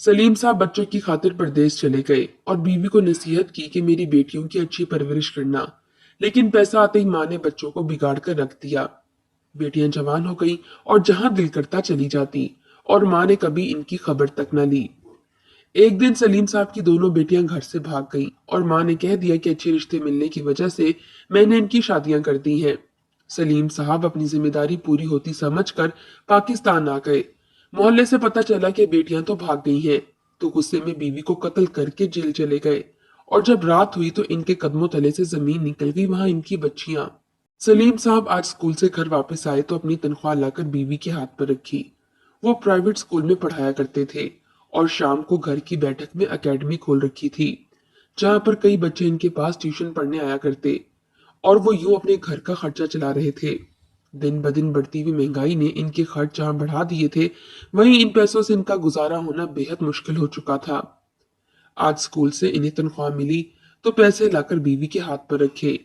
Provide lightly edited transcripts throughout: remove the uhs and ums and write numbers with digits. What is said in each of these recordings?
सलीम साहब बच्चों की खातिर परदेश चले गए और बीवी को नसीहत की कि मेरी बेटियों की अच्छी परवरिश करना। लेकिन पैसा आते ही माँ ने बच्चों को बिगाड़ कर रख दिया। बेटियां जवान हो गई और जहां दिल करता चली जाती, और माँ ने कभी इनकी खबर तक न ली। एक दिन सलीम साहब की दोनों बेटियां घर से भाग गईं और माँ ने कह दिया कि अच्छे रिश्ते मिलने की वजह से मैंने इनकी शादियां कर दी हैं। सलीम साहब अपनी जिम्मेदारी पूरी होती समझकर पाकिस्तान आ गए। मोहल्ले से पता चला कि बेटियां तो भाग गई हैं, तो गुस्से में बीवी को कत्ल करके जेल चले गए। और जब रात हुई तो इनके कदमों तले से जमीन निकल गई, वहां इनकी बच्चियां। सलीम साहब आज स्कूल से घर वापस आए तो अपनी तनख्वाह लाकर बीवी के हाथ पर रखी। वो प्राइवेट स्कूल में पढ़ाया करते थे और शाम को घर की बैठक में एकेडमी खोल रखी थी, जहां पर कई बच्चे इनके पास ट्यूशन पढ़ने आया करते, और वो यूं अपने घर का खर्चा चला रहे थे। दिन ब दिन बढ़ती हुई महंगाई ने इनके खर्च जहां बढ़ा दिए थे, वहीं इन पैसों से इनका गुजारा होना बेहद मुश्किल हो चुका था। आज स्कूल से इन्हें तनख्वाह मिली तो पैसे लाकर बीवी के हाथ पर रखे।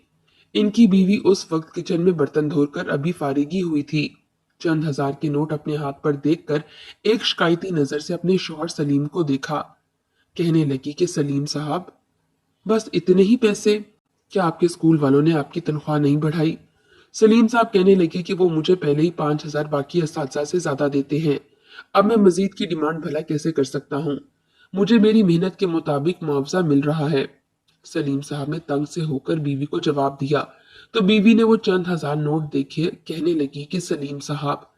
इनकी बीवी उस वक्त किचन में बर्तन धोकर अभी फारिगी हुई थी। चंद हजार के नोट अपने हाथ पर देखकर एक शिकायती नजर से अपने शौहर सलीम को देखा। कहने लगी कि सलीम साहब, बस इतने ही पैसे? क्या आपके स्कूल वालों ने आपकी तनख्वाह नहीं बढ़ाई? सलीम साहब कहने लगे कि वो मुझे पहले ही 5,000 बाकी असातिज़ा से ज्यादा देते हैं। अब मैं मजीद की डिमांड भला कैसे कर सकता हूँ? मुझे मेरी मेहनत के मुताबिक मुआवजा मिल रहा है। सलीम साहब ने तंग से होकर बीवी को जवाब दिया, तो बीवी ने वो चंद हजार नोट देखे। कहने लगी कि सलीम साहब,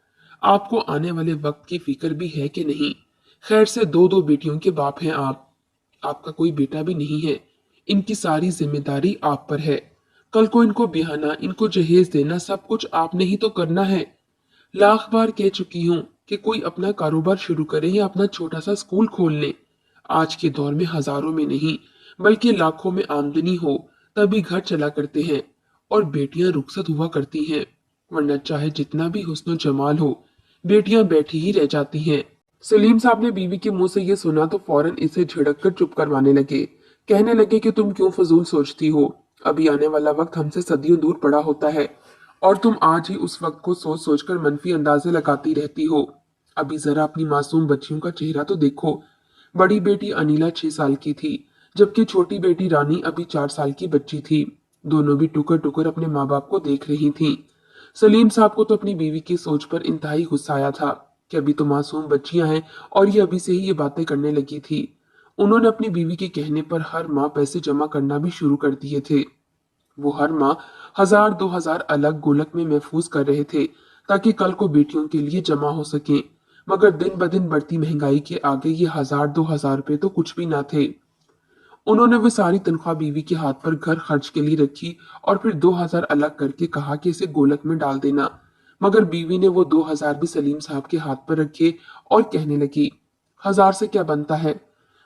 आपको आने वाले वक्त की फिक्र भी है कि नहीं? खैर से दो दो बेटियों के बाप हैं आप। आपका कोई बेटा भी नहीं है। इनकी सारी जिम्मेदारी आप पर है। कल को इनको बिहाना, इनको जहेज देना, सब कुछ आपने ही तो करना है। लाख बार कह चुकी हूँ कि कोई अपना कारोबार शुरू करे या अपना छोटा सा स्कूल खोल ले। आज के दौर में हजारों में नहीं बल्कि लाखों में आमदनी हो तभी घर चला करते हैं, और बेटियां रुखसत हुआ करती हैं, वरना चाहे जितना भी हुस्न जमाल हो, बेटियां बैठी ही रह जाती हैं। सलीम साहब ने बीवी के मुंह से ये सुना तो फौरन इसे झिड़क कर चुप करवाने लगे। कहने लगे कि तुम क्यों फजूल सोचती हो? अभी आने वाला वक्त हमसे सदियों दूर पड़ा होता है, और तुम आज ही उस वक्त को सोच सोचकर मनफी अंदाजे लगाती रहती हो। अभी जरा अपनी मासूम बच्चियों का चेहरा तो देखो। बड़ी बेटी अनीला 6 साल की थी, जबकि छोटी बेटी रानी अभी 4 साल की बच्ची थी। दोनों भी टुकर टुकर अपने माँ बाप को देख रही थीं। सलीम साहब को तो अपनी बीवी की सोच पर इंतहाई गुस्सा आया था कि अभी तो मासूम बच्चियां हैं और ये अभी से ही ये बातें करने लगी थी। उन्होंने अपनी बीवी के कहने पर हर माह पैसे जमा करना भी शुरू कर दिए थे। वो हर माह 1,000-2,000 अलग गोलक में महफूज कर रहे थे, ताकि कल को बेटियों के लिए जमा हो सके। मगर दिन ब दिन बढ़ती महंगाई के आगे ये 1,000-2,000 रुपए तो कुछ भी ना थे। उन्होंने वो सारी तनख्वाह बीवी के हाथ पर घर खर्च के लिए रखी और फिर 2,000 अलग करके कहा कि इसे गोलक में डाल देना। मगर बीवी ने वो 2,000 भी सलीम साहब के हाथ पर रखे और कहने लगी, 1,000 से क्या बनता है?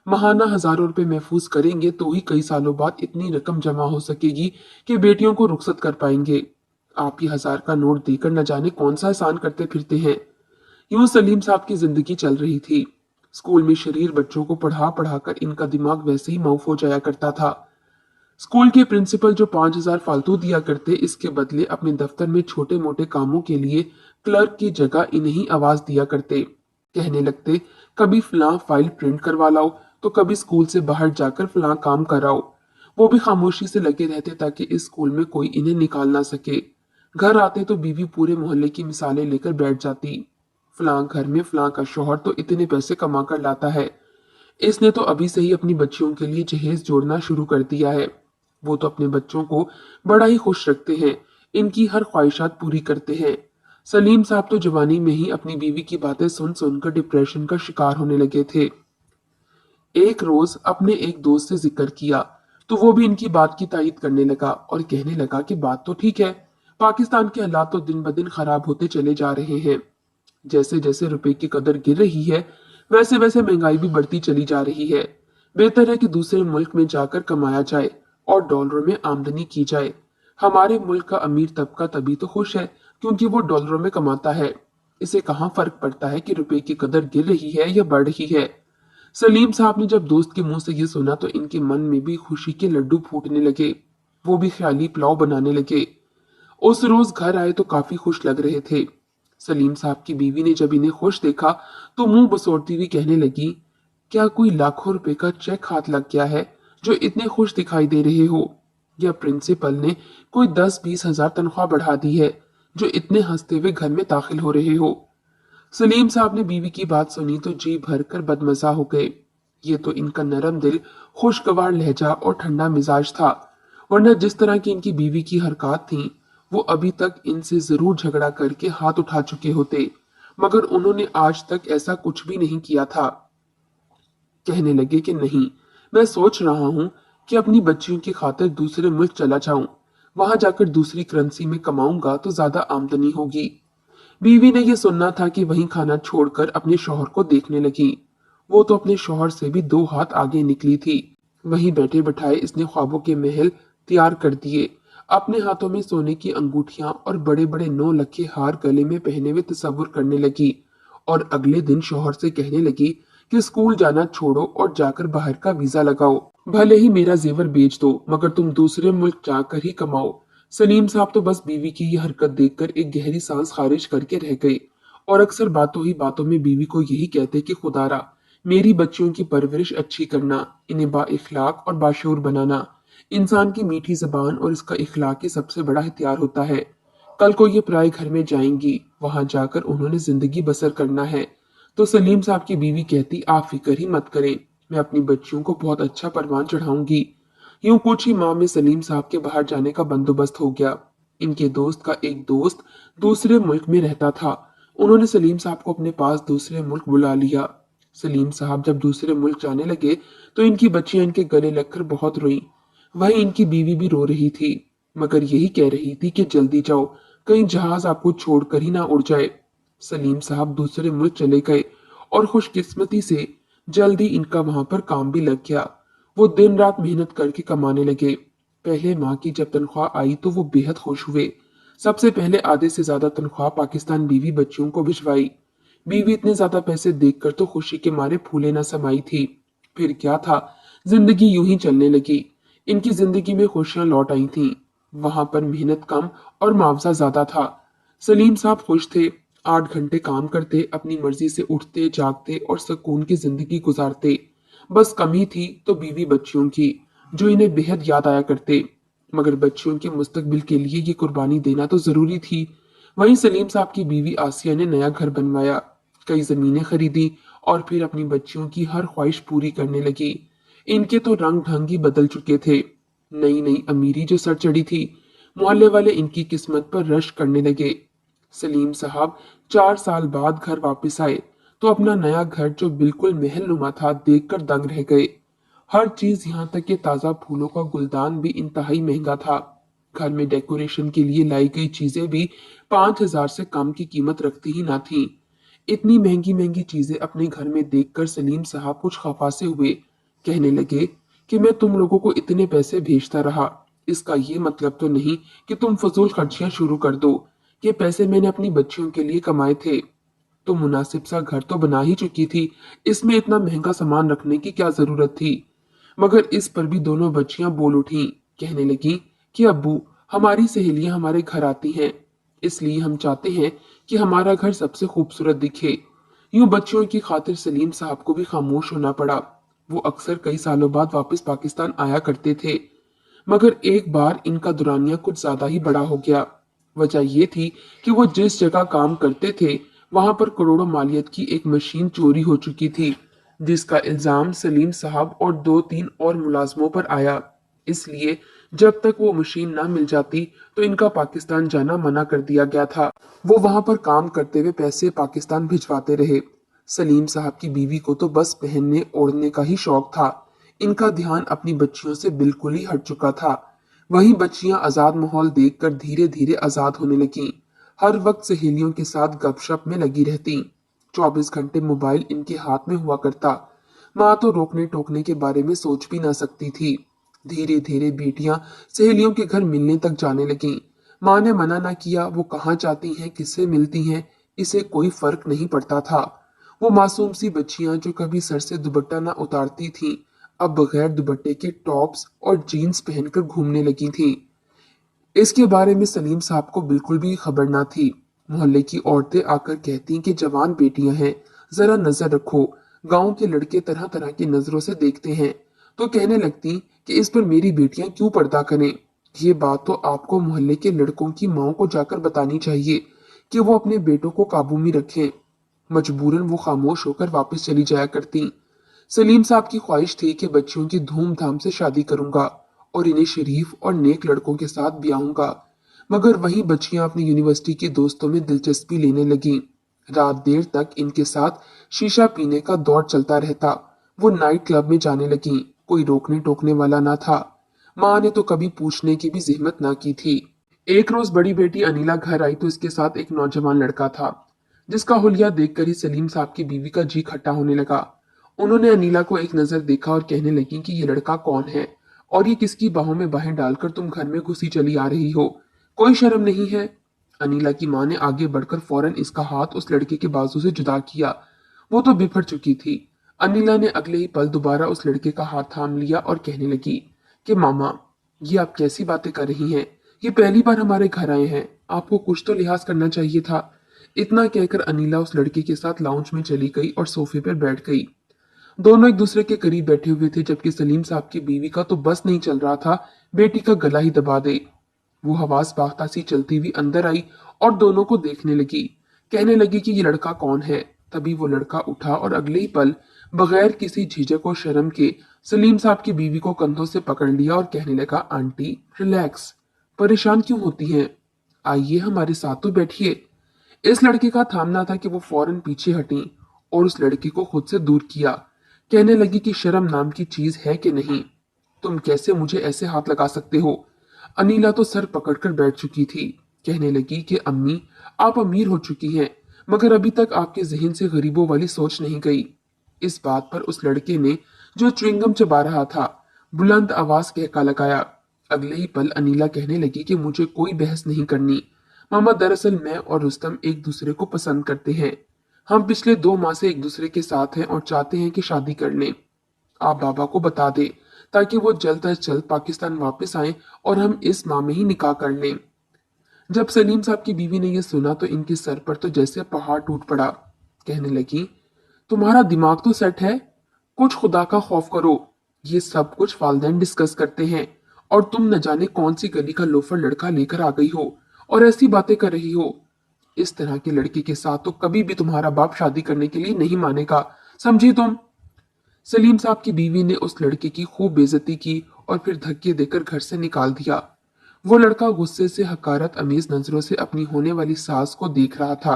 महाना हजारों रुपए महफूज करेंगे तो ही कई सालों बाद इतनी रकम जमा हो सकेगी कि बेटियों को रुखसत कर पाएंगे। आप ही 1,000 का नोट देकर न जाने कौन सा एहसान करते फिरते हैं। यूं सलीम साहब की जिंदगी चल रही थी। स्कूल में शरीर बच्चों को पढ़ा पढ़ाकर इनका दिमाग वैसे ही माउफ हो जाया करता था। स्कूल के प्रिंसिपल जो 5,000 फालतू दिया करते, इसके बदले अपने दफ्तर में छोटे मोटे कामों के लिए क्लर्क की जगह इन्हीं आवाज दिया करते। कहने लगते, कभी फलां फाइल प्रिंट करवा लाओ तो कभी स्कूल से बाहर जाकर फलां काम कराओ। वो भी खामोशी से लगे रहते ताकि इस स्कूल में कोई इन्हें निकाल ना सके। घर आते तो बीवी पूरे मोहल्ले की मिसालें लेकर बैठ जाती। फलां घर में फलां का शौहर तो इतने पैसे कमा कर लाता है, इसने तो अभी से ही अपनी बच्चियों के लिए जहेज जोड़ना शुरू कर दिया है। वो तो अपने बच्चों को बड़ा ही खुश रखते हैं, इनकी हर ख्वाहिशात पूरी करते हैं। सलीम साहब तो जवानी में ही अपनी बीवी की बातें सुन सुनकर डिप्रेशन का शिकार होने लगे थे। एक रोज अपने एक दोस्त से जिक्र किया तो वो भी इनकी बात की तायीद करने लगा और कहने लगा कि बात तो ठीक है, पाकिस्तान के हालात तो दिन ब दिन खराब होते चले जा रहे हैं। जैसे जैसे रुपए की कदर गिर रही है, वैसे वैसे महंगाई भी बढ़ती चली जा रही है। बेहतर है कि दूसरे मुल्क में जाकर कमाया जाए और डॉलरों में आमदनी की जाए। हमारे मुल्क का अमीर तबका तभी तो खुश है क्योंकि वो डॉलरों में कमाता है। इसे कहाँ फर्क पड़ता है कि रुपए की कदर गिर रही है या बढ़ रही है। सलीम साहब ने जब दोस्त के मुंह से ये सुना तो इनके मन में भी खुशी के लड्डू फूटने लगे। वो भी ख्याली पुलाव बनाने लगे। उस रोज घर आए तो काफी खुश लग रहे थे। सलीम साहब की बीवी ने जब इन्हें खुश देखा तो मुंह बसोड़ती हुई कहने लगी, क्या कोई लाखों रुपए का चेक हाथ लग गया है जो इतने खुश दिखाई दे रहे हो, या प्रिंसिपल ने कोई 10-20 हजार तनख्वाह बढ़ा दी है जो इतने हंसते हुए घर में दाखिल हो रहे हो। सलीम साहब ने बीवी की बात सुनी तो जी भरकर बदमजा हो गए। ये तो इनका नरम दिल, खुशगवार लहजा और ठंडा मिजाज था, वरना जिस तरह की इनकी बीवी की हरकत थी वो अभी तक इनसे जरूर झगड़ा करके हाथ उठा चुके होते, मगर उन्होंने आज तक ऐसा कुछ भी नहीं किया था। कहने लगे कि नहीं, मैं सोच रहा हूँ कि अपनी बच्चियों की खातिर दूसरे मुल्क चला जाऊं, वहां जाकर दूसरी करेंसी में कमाऊंगा तो ज्यादा आमदनी होगी। बीवी ने यह सुनना था कि वहीं खाना छोड़कर अपने शौहर को देखने लगी। वो तो अपने शौहर से भी 2 हाथ आगे निकली थी। वहीं बैठे बैठाए इसने ख्वाबों के महल तैयार कर दिए। अपने हाथों में सोने की अंगूठियां और बड़े बड़े 9 लखे हार गले में पहने हुए तस्वुर करने लगी, और अगले दिन शौहर से कहने लगी कि स्कूल जाना छोड़ो और जाकर बाहर का वीजा लगाओ। भले ही मेरा जेवर बेच दो, मगर तुम दूसरे मुल्क जाकर ही कमाओ। सलीम साहब तो बस बीवी की ये हरकत देखकर एक गहरी सांस खारिज करके रह गए, और अक्सर बातों ही बातों में बीवी को यही कहते कि खुदारा मेरी बच्चियों की परवरिश अच्छी करना, इन्हें बाइखलाक और बाशऊर बनाना। इंसान की मीठी जबान और इसका इखलाक ही सबसे बड़ा हथियार होता है। कल को ये पराए घर में जाएंगी, वहां जाकर उन्होंने जिंदगी बसर करना है। तो सलीम साहब की बीवी कहती, आप फिक्र ही मत करें, मैं अपनी बच्चियों को बहुत अच्छा परवान चढ़ाऊंगी। यूं कुछ ही माह में सलीम साहब के बाहर जाने का बंदोबस्त हो गया। इनके दोस्त का एक दोस्त दूसरे मुल्क में रहता था। उन्होंने सलीम साहब को अपने पास दूसरे मुल्क बुला लिया। सलीम साहब जब दूसरे मुल्क जाने लगे तो इनकी बच्चियां इनके गले लगकर बहुत रोईं। वहीं इनकी बीवी भी रो रही थी, मगर यही कह रही थी कि जल्दी जाओ, कहीं जहाज आपको छोड़कर ही ना उड़ जाए। सलीम साहब दूसरे मुल्क चले गए, और खुशकिस्मती से जल्दी इनका वहां पर काम भी लग गया। वो दिन रात मेहनत करके कमाने लगे। पहले माह की जब तनख्वाह आई तो वो बेहद खुश हुए। सबसे पहले आधे से ज्यादा तनख्वाह पाकिस्तान बीवी बच्चियों को भिजवाई। बीवी इतने ज्यादा पैसे देखकर तो खुशी के मारे फूले न समाई थी। फिर क्या था, जिंदगी यूं ही चलने लगी। इनकी जिंदगी में खुशियां लौट आई थीं। वहां पर मेहनत कम और मुआवजा ज्यादा था। सलीम साहब खुश थे। 8 घंटे काम करते, अपनी मर्जी से उठते जागते और सुकून की जिंदगी गुजारते। बस कमी थी तो बीवी बच्चियों की, जो इन्हें बेहद याद आया करते। मगर बच्चियों के मुस्तकबिल के लिए ये कुर्बानी देना तो जरूरी थी। वहीं सलीम साहब की बीवी आसिया ने नया घर बनवाया, कई जमीनें खरीदी, और फिर अपनी बच्चियों की हर ख्वाहिश पूरी करने लगी। इनके तो रंग ढंग ही बदल चुके थे। नई नई अमीरी जो सर चढ़ी थी, मोहल्ले वाले इनकी किस्मत पर रश करने लगे। सलीम साहब 4 साल बाद घर वापस आए तो अपना नया घर जो बिल्कुल महल नुमा था देखकर दंग रह गए। हर चीज, यहाँ तक कि ताजा फूलों का गुलदान भी इंतहाई महंगा था। घर में डेकोरेशन के लिए लाई गई चीजें भी 5,000 से कम की कीमत रखती ही ना थी। इतनी महंगी महंगी चीजें अपने घर में देखकर सलीम साहब कुछ खफा से हुए। कहने लगे कि मैं तुम लोगों को इतने पैसे भेजता रहा, इसका ये मतलब तो नहीं कि तुम फजूल खर्चियां शुरू कर दो। ये पैसे मैंने अपनी बच्चियों के लिए कमाए थे। तो मुनासिब सा घर तो बना ही चुकी थी, इसमें इतना महंगा सामान रखने की क्या जरूरत थी। मगर इस पर भी दोनों बच्चियां बोल उठी। कहने लगी कि अब्बू, हमारी सहेलियां हमारे घर आती हैं, इसलिए हम चाहते हैं कि हमारा घर सबसे खूबसूरत दिखे। यूं बच्चियों की खातिर सलीम साहब को भी खामोश होना पड़ा। वो अक्सर कई सालों बाद वापस पाकिस्तान आया करते थे, मगर एक बार इनका दुरानिया कुछ ज्यादा ही बड़ा हो गया। वजह ये थी कि वो जिस जगह काम करते थे वहां पर करोड़ों मालियत की एक मशीन चोरी हो चुकी थी, जिसका इल्जाम सलीम साहब और 2-3 और मुलाजमों पर आया। इसलिए जब तक वो मशीन ना मिल जाती तो इनका पाकिस्तान जाना मना कर दिया गया था। वो वहां पर काम करते हुए पैसे पाकिस्तान भिजवाते रहे। सलीम साहब की बीवी को तो बस पहनने ओढ़ने का ही शौक था। इनका ध्यान अपनी बच्चियों से बिल्कुल ही हट चुका था। वहीं बच्चियां आजाद माहौल देखकर धीरे धीरे आजाद होने लगीं। हर वक्त सहेलियों के साथ गपशप में लगी रहती। 24 घंटे मोबाइल इनके हाथ में हुआ करता। माँ तो रोकने टोकने के बारे में सोच भी ना सकती थी। धीरे धीरे बेटियां सहेलियों के घर मिलने तक जाने लगीं। माँ ने मना ना किया, वो कहाँ जाती हैं, किससे मिलती हैं, इसे कोई फर्क नहीं पड़ता था। वो मासूम सी बच्चियां जो कभी सर से दुपट्टा ना उतारती थीं, अब बगैर दुपट्टे के टॉप्स और जीन्स पहनकर घूमने लगी थीं। इसके बारे में सलीम साहब को बिल्कुल भी खबर ना थी। मोहल्ले की औरतें आकर कहती कि जवान बेटियां हैं, जरा नजर रखो, गांव के लड़के तरह तरह की नजरों से देखते हैं, तो कहने लगती कि इस पर मेरी बेटियां क्यों पर्दा करें। ये बात तो आपको मोहल्ले के लड़कों की माओ को जाकर बतानी चाहिए कि वो अपने बेटों को काबू में रखें। मजबूरन वो खामोश होकर वापस चली जाया करती। सलीम साहब की ख्वाहिश थी कि बच्चियों की धूमधाम से शादी करूंगा और इन्हें शरीफ और नेक लड़कों के साथ ब्याहूंगा। मगर वही बच्चियां अपनी यूनिवर्सिटी के दोस्तों में दिलचस्पी लेने लगी। रात देर तक इनके साथ शीशा पीने का दौर चलता रहता। वो नाइट क्लब में जाने लगी। कोई रोकने टोकने वाला ना था। माँ ने तो कभी पूछने की भी जहमत ना की थी। एक रोज बड़ी बेटी अनिला घर आई तो इसके साथ एक नौजवान लड़का था, जिसका हुलिया देखकर ही सलीम साहब की बीवी का जी खट्टा होने लगा। उन्होंने अनिला को एक नजर देखा और कहने लगी कि ये लड़का कौन है और ये किसकी बाहों में बाहें डालकर तुम घर में घुसी चली आ रही हो, कोई शर्म नहीं है। अनिला की माँ ने आगे बढ़कर फौरन इसका हाथ उस लड़के के बाजू से जुदा किया। वो तो बिफर चुकी थी। अनिला ने अगले ही पल दोबारा उस लड़के का हाथ थाम लिया और कहने लगी कि मामा, ये आप कैसी बातें कर रही हैं? ये पहली बार हमारे घर आए हैं, आपको कुछ तो लिहाज करना चाहिए था। इतना कहकर अनिला उस लड़के के साथ लाउंज में चली गई और सोफे पर बैठ गई। दोनों एक दूसरे के करीब बैठे हुए थे, जबकि सलीम साहब की बीवी का तो बस नहीं चल रहा था बेटी का गला ही दबा दे। वो हवास बाख्ता सी चलती हुई अंदर आई और दोनों को देखने लगी। कहने लगी कि ये लड़का कौन है। तभी वो लड़का उठा और अगले ही पल बगैर किसी झिझक और शर्म के सलीम साहब की बीवी को कंधों से पकड़ लिया और कहने लगा, आंटी रिलैक्स, परेशान क्यों होती हैं? आइए हमारे साथ तो बैठिए। इस लड़के का थामना था कि वो फौरन पीछे हटी और उस लड़के को खुद से दूर किया। कहने लगी कि शर्म नाम की चीज है कि नहीं? तुम कैसे मुझे ऐसे हाथ लगा सकते हो? अनीला तो सर पकड़कर बैठ चुकी थी। कहने लगी कि अम्मी, आप अमीर हो चुकी हैं, मगर अभी तक आपके जहन से गरीबों वाली सोच नहीं गई। इस बात पर उस लड़के ने, जो च्युइंगम चबा रहा था, बुलंद आवाज कहका लगाया। अगले ही पल अनीला कहने लगी कि मुझे कोई बहस नहीं करनी। मामा, दरअसल मैं और रुस्तम एक दूसरे को पसंद करते हैं। हम पिछले 2 माह से एक दूसरे के साथ हैं और चाहते हैं कि शादी कर लें। आप बाबा को बता दे ताकि वो जल्द अज जल्द पाकिस्तान वापस आए और हम इस माह में ही निकाह कर लें। जब सलीम साहब की बीवी ने यह सुना तो इनके सर पर तो जैसे पहाड़ टूट पड़ा। कहने लगी, तुम्हारा दिमाग तो सेट है, कुछ खुदा का खौफ करो। ये सब कुछ वालिदैन डिस्कस करते हैं और तुम न जाने कौन सी गली का लोफर लड़का लेकर आ गई हो और ऐसी बातें कर रही हो। इस तरह के लड़के के साथ तो कभी भी तुम्हारा बाप शादी करने के लिए नहीं मानेगा, समझी तुम? सलीम साहब की बीवी ने उस लड़के की खूब बेइज्जती की और फिर धक्के देकर घर से निकाल दिया। वो लड़का गुस्से से हकारत अमीज नजरों से अपनी होने वाली सास को देख रहा था।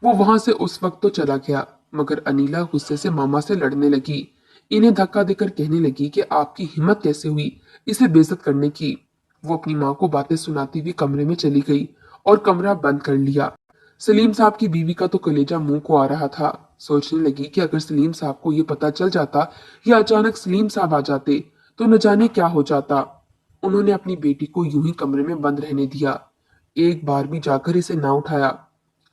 वो वहां से उस वक्त तो चला गया, मगर अनीला गुस्से से मामा से लड़ने लगी। इन्हें धक्का देकर कहने लगी कि आपकी हिम्मत कैसे हुई इसे बेइज्जत करने की। वो अपनी माँ को बातें सुनाती हुई कमरे में चली गई और कमरा बंद कर लिया। सलीम साहब की बीवी का तो कलेजा मुंह को आ रहा था। सोचने लगी कि अगर सलीम साहब को ये पता चल जाता या अचानक सलीम साहब आ जाते तो न जाने क्या हो जाता। उन्होंने अपनी बेटी को यूं ही कमरे में बंद रहने दिया, एक बार भी जाकर इसे ना उठाया।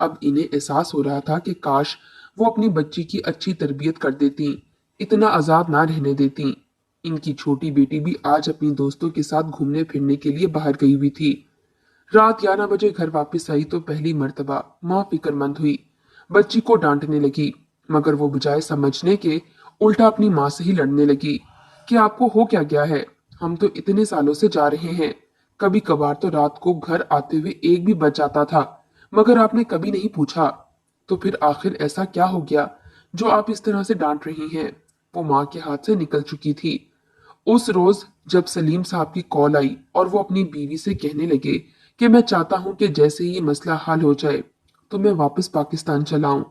अब इन्हें एहसास हो रहा था कि काश वो अपनी बच्ची की अच्छी तरबियत कर देती, इतना आजाद ना रहने देती। इनकी छोटी बेटी भी आज अपनी दोस्तों के साथ घूमने फिरने के लिए बाहर गई हुई थी। रात 11 बजे घर वापस आई तो पहली मर्तबा माँ फिक्रमंद हुई। बच्ची को डांटने लगी, मगर वो बजाय समझने के उल्टा अपनी माँ से ही लड़ने लगी कि आपको हो क्या गया है, हम तो इतने सालों से जा रहे हैं। कभी कभार तो रात को घर आते हुए 1 भी बज जाता था, मगर आपने कभी नहीं पूछा। तो फिर आखिर ऐसा क्या हो गया जो आप इस तरह से डांट रही हैं? वो माँ के हाथ से निकल चुकी थी। उस रोज जब सलीम साहब की कॉल आई और वो अपनी बीवी से कहने लगे कि मैं चाहता हूं कि जैसे ही ये मसला हल हो जाए तो मैं वापस पाकिस्तान चलाऊं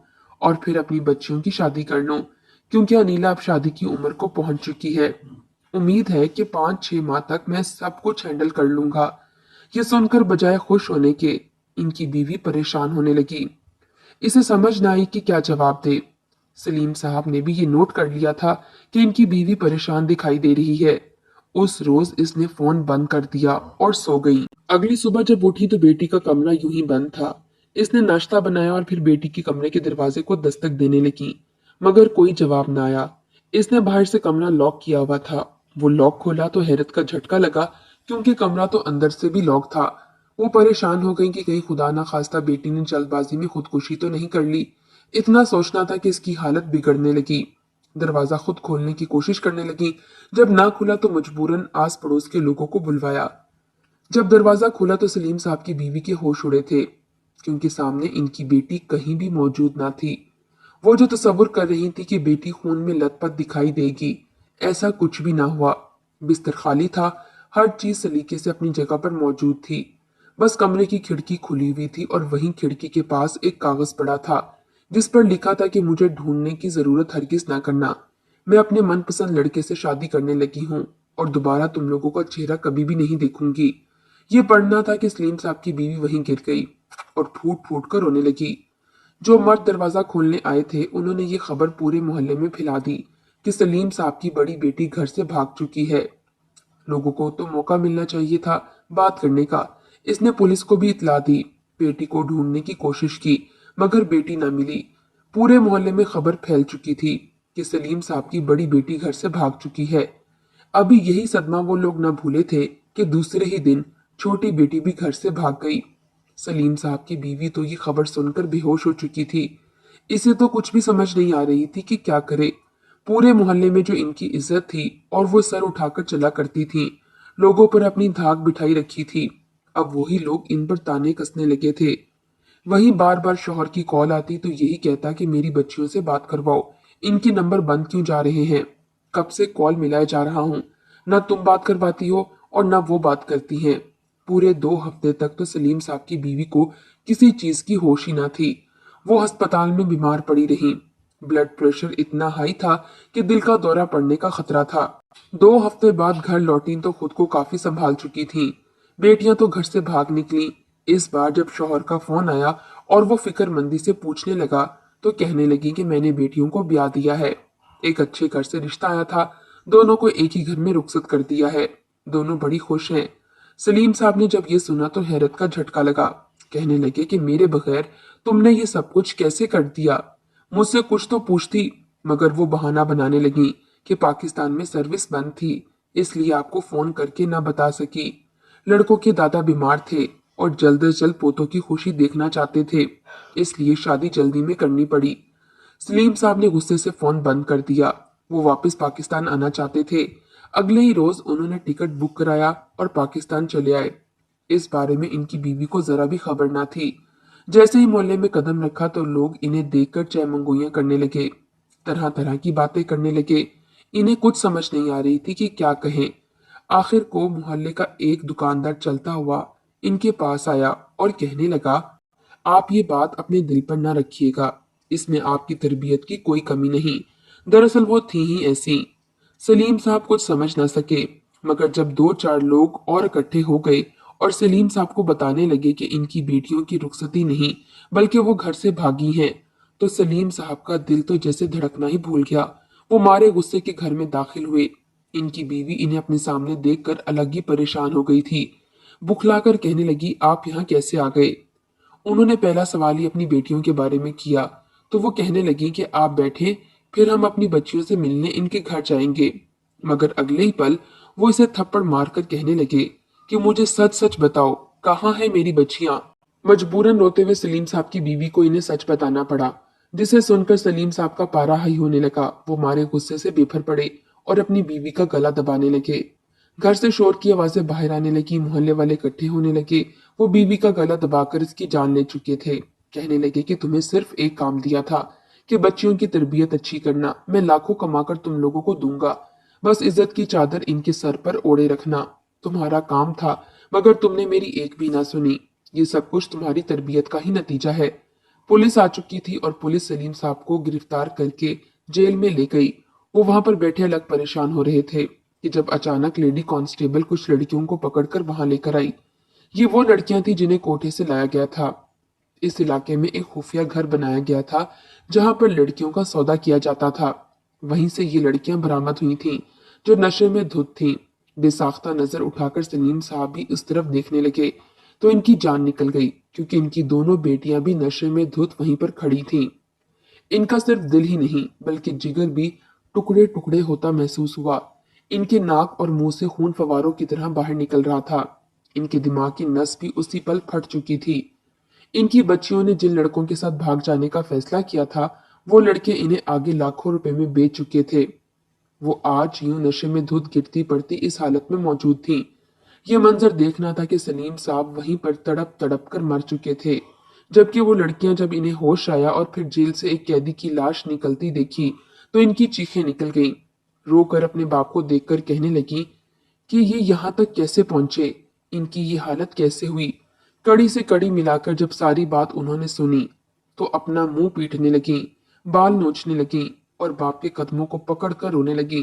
और फिर अपनी बच्चियों की शादी कर लूं, क्योंकि अनीला अब शादी की उम्र को पहुंच चुकी है। उम्मीद है कि 5-6 माह तक मैं सब कुछ हैंडल कर लूंगा। ये सुनकर बजाय खुश होने के इनकी बीवी परेशान होने लगी। इसे समझ न आई कि क्या जवाब दे। सलीम साहब ने भी ये नोट कर लिया था कि इनकी बीवी परेशान दिखाई दे रही है। उस रोज इसने फोन बंद कर दिया और सो गई। अगली सुबह जब उठी तो बेटी का कमरा यूं ही बंद था। इसने नाश्ता बनाया और फिर बेटी के कमरे के दरवाजे को दस्तक देने लगी, मगर कोई जवाब न आया। इसने बाहर से कमरा लॉक किया हुआ था। वो लॉक खोला तो हैरत का झटका लगा, क्योंकि कमरा तो अंदर से भी लॉक था। वो परेशान हो गई कि कहीं खुदा ना खास्ता बेटी ने जल्दबाजी में खुदकुशी तो नहीं कर ली। इतना सोचना था कि इसकी हालत बिगड़ने लगी। दरवाजा खुद खोलने की कोशिश करने लगी। जब ना खुला तो मजबूरन आस पड़ोस के लोगों को बुलवाया। जब दरवाजा खुला तो सलीम साहब की बीवी के होश उड़े थे, क्योंकि सामने इनकी बेटी कहीं भी मौजूद ना थी। वो जो तसव्वुर कर रही थी कि बेटी खून में लथपथ दिखाई देगी, ऐसा कुछ भी ना हुआ। बिस्तर खाली था, हर चीज सलीके से अपनी जगह पर मौजूद थी। बस कमरे की खिड़की खुली हुई थी और वहीं खिड़की के पास एक कागज पड़ा था, जिस पर लिखा था कि मुझे ढूंढने की जरूरत हरगिज ना करना। मैं अपने मनपसंद लड़के से शादी करने लगी हूँ और दोबारा तुम लोगों का चेहरा कभी भी नहीं देखूंगी। ये पढ़ना था कि सलीम साहब की बीवी वहीं गिर गई और फूट फूट कर रोने लगी। जो मर्द दरवाजा खोलने आए थे उन्होंने ये खबर पूरे मोहल्ले में फैला दी कि सलीम साहब की बड़ी बेटी घर से भाग चुकी है। लोगों को तो मौका मिलना चाहिए था बात करने का। इसने पुलिस को भी इतला दी, बेटी को ढूंढने की कोशिश की, मगर बेटी न मिली। पूरे मोहल्ले में खबर फैल चुकी थी कि सलीम साहब की बड़ी बेटी घर से भाग चुकी है। अभी यही सदमा वो लोग न भूले थे कि दूसरे ही दिन छोटी बेटी भी घर से भाग गई। सलीम साहब की बीवी तो ये खबर सुनकर बेहोश हो चुकी थी। इसे तो कुछ भी समझ नहीं आ रही थी कि क्या करे। पूरे मोहल्ले में जो इनकी इज्जत थी और वो सर उठाकर चला करती थी, लोगों पर अपनी धाक बिठाई रखी थी, अब वही लोग इन पर ताने कसने लगे थे। वहीं बार बार शौहर की कॉल आती तो यही कहता कि मेरी बच्चियों से बात करवाओ, इनके नंबर बंद क्यों जा रहे हैं। कब से कॉल मिलाए जा रहा हूँ, न तुम बात करवाती हो और न वो बात करती हैं। पूरे 2 हफ्ते तक तो सलीम साहब की बीवी को किसी चीज की होश ही ना थी। वो अस्पताल में बीमार पड़ी रही। ब्लड प्रेशर इतना हाई था कि दिल का दौरा पड़ने का खतरा था। 2 हफ्ते बाद घर लौटी तो खुद को काफी संभाल चुकी थी। बेटियां तो घर से भाग निकली। इस बार जब शौहर का फोन आया और वो फिक्रमंदी से पूछने लगा तो कहने लगी कि मैंने बेटियों को ब्याह दिया है, एक अच्छे घर से रिश्ता आया था, दोनों को एक ही घर में रुखसत कर दिया है, दोनों बड़ी खुश हैं। सलीम साहब ने जब ये सुना तो हैरत का झटका लगा। कहने लगे कि मेरे बगैर तुमने ये सब कुछ कैसे कर दिया। मुझसे कुछ तो पूछती, मगर वो बहाना बनाने लगी कि पाकिस्तान में सर्विस बंद थी, इसलिए आपको फोन करके ना बता सकी। लड़कों के दादा बीमार थे और जल्द से जल्द पोतों की खुशी देखना चाहते थे, इसलिए शादी जल्दी में करनी पड़ी। सलीम साहब ने गुस्से से फोन बंद कर दिया। वो वापस पाकिस्तान आना चाहते थे। अगले ही रोज उन्होंने टिकट बुक कराया और पाकिस्तान चले आए। इस बारे में इनकी बीवी को जरा भी खबर ना थी। जैसे ही मोहल्ले में कदम रखा तो लोग इन्हें देखकर चाय मंगोइयां करने लगे, तरह तरह की बातें करने लगे। इन्हें कुछ समझ नहीं आ रही थी कि क्या कहें। आखिर को मोहल्ले का एक दुकानदार चलता हुआ इनके पास आया और कहने लगा, आप ये बात अपने दिल पर ना रखिएगा, इसमें आपकी तरबियत की कोई कमी नहीं, दरअसल वो थी ही ऐसी। सलीम साहब कुछ समझ ना सके, मगर जब 2-4 लोग और इकट्ठे हो गए और सलीम साहब को बताने लगे कि इनकी बेटियों की रुखसती नहीं बल्कि वो घर से भागी हैं, तो सलीम साहब का दिल तो जैसे धड़कना ही भूल गया। वो मारे गुस्से के घर में दाखिल हुए। इनकी बीवी इन्हें अपने सामने देखकर अलग ही परेशान हो गई थी। बुखलाकर कहने लगी, आप यहाँ कैसे आ गए। उन्होंने पहला सवाल ही अपनी बेटियों के बारे में किया तो वो कहने लगी कि आप बैठे, फिर हम अपनी बच्चियों से मिलने इनके घर जाएंगे। मगर अगले ही पल वो इसे थप्पड़ मारकर कहने लगे कि मुझे सच सच बताओ, कहाँ है मेरी बच्चियां। मजबूरन रोते हुए सलीम साहब की बीवी को इन्हें सच बताना पड़ा, जिसे सुनकर सलीम साहब का पारा हाई होने लगा। वो मारे गुस्से से बेफर पड़े और अपनी बीवी का गला दबाने लगे। घर से शोर की आवाजें बाहर आने लगी, मोहल्ले वाले इकट्ठे होने लगे। वो बीवी का गला दबाकर इसकी जान ले चुके थे। कहने लगे कि तुम्हें सिर्फ एक काम दिया था कि बच्चियों की तरबियत अच्छी करना, मैं लाखों कमाकर तुम लोगों को दूंगा, बस इज्जत की चादर इनके सर पर ओढ़े रखना तुम्हारा काम था, मगर तुमने मेरी एक भी ना सुनी। ये सब कुछ तुम्हारी तरबियत का ही नतीजा है। पुलिस आ चुकी थी और पुलिस सलीम साहब को गिरफ्तार करके जेल में ले गई। वो वहां पर बैठे अलग परेशान हो रहे थे कि जब अचानक लेडी कांस्टेबल कुछ लड़कियों को पकड़कर वहां लेकर आई। ये वो लड़कियां थी जिन्हें कोठे से लाया गया था। इस इलाके में एक खुफिया घर बनाया गया था जहां पर लड़कियों का सौदा किया जाता था। वहीं से ये लड़कियां बरामद हुई थीं जो नशे में धुत थीं। बेसाख्ता नजर उठाकर सलीम साहब भी उस तरफ देखने लगे तो इनकी जान निकल गई, क्योंकि इनकी दोनों बेटियां भी नशे में धुत वहीं पर खड़ी थीं। इनका सिर्फ दिल ही नहीं बल्कि जिगर भी टुकड़े टुकड़े होता महसूस हुआ। इनके नाक और मुंह से खून फवारों की तरह बाहर निकल रहा था। इनके दिमाग की नस भी उसी पल फट चुकी थी। इनकी बच्चियों ने जिन लड़कों के साथ भाग जाने का फैसला किया था, वो लड़के इन्हें आगे लाखों रुपए में बेच चुके थे। वो आज यूं नशे में धुत गिरती पड़ती इस हालत में मौजूद थी। ये मंजर देखना था कि सलीम साहब वहीं पर तड़प तड़प कर मर चुके थे, जबकि वो लड़कियां जब इन्हें होश आया और फिर जेल से एक कैदी की लाश निकलती देखी तो इनकी चीखें निकल गईं। रोकर अपने बाप को देखकर कहने लगी कि ये यहाँ तक कैसे पहुंचे, इनकी ये हालत कैसे हुई। कड़ी से कड़ी मिलाकर जब सारी बात उन्होंने सुनी तो अपना मुंह पीटने लगी, बाल नोचने लगी और बाप के कदमों को पकड़कर रोने लगी।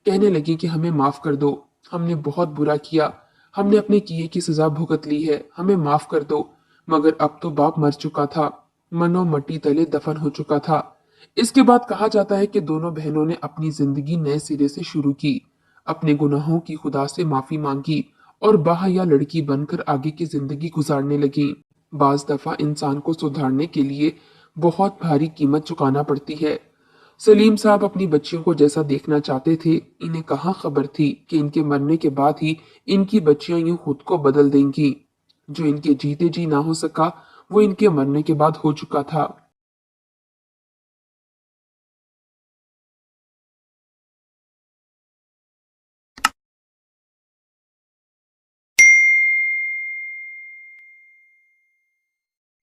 कहने लगी कि हमें माफ कर दो, हमने बहुत बुरा किया, हमने अपने किए की सजा भुगत ली है, हमें माफ कर दो। मगर अब तो बाप मर चुका था, मनो मट्टी तले दफन हो चुका था। इसके बाद कहा जाता है कि दोनों बहनों ने अपनी जिंदगी नए सिरे से शुरू की, अपने गुनाहों की खुदा से माफी मांगी और बाहया लड़की बनकर आगे की जिंदगी गुजारने लगी। बाज दफा इंसान को सुधारने के लिए बहुत भारी कीमत चुकाना पड़ती है। सलीम साहब अपनी बच्चियों को जैसा देखना चाहते थे, इन्हें कहाँ खबर थी कि इनके मरने के बाद ही इनकी बच्चियां यूं खुद को बदल देंगी। जो इनके जीते जी ना हो सका, वो इनके मरने के बाद हो चुका था।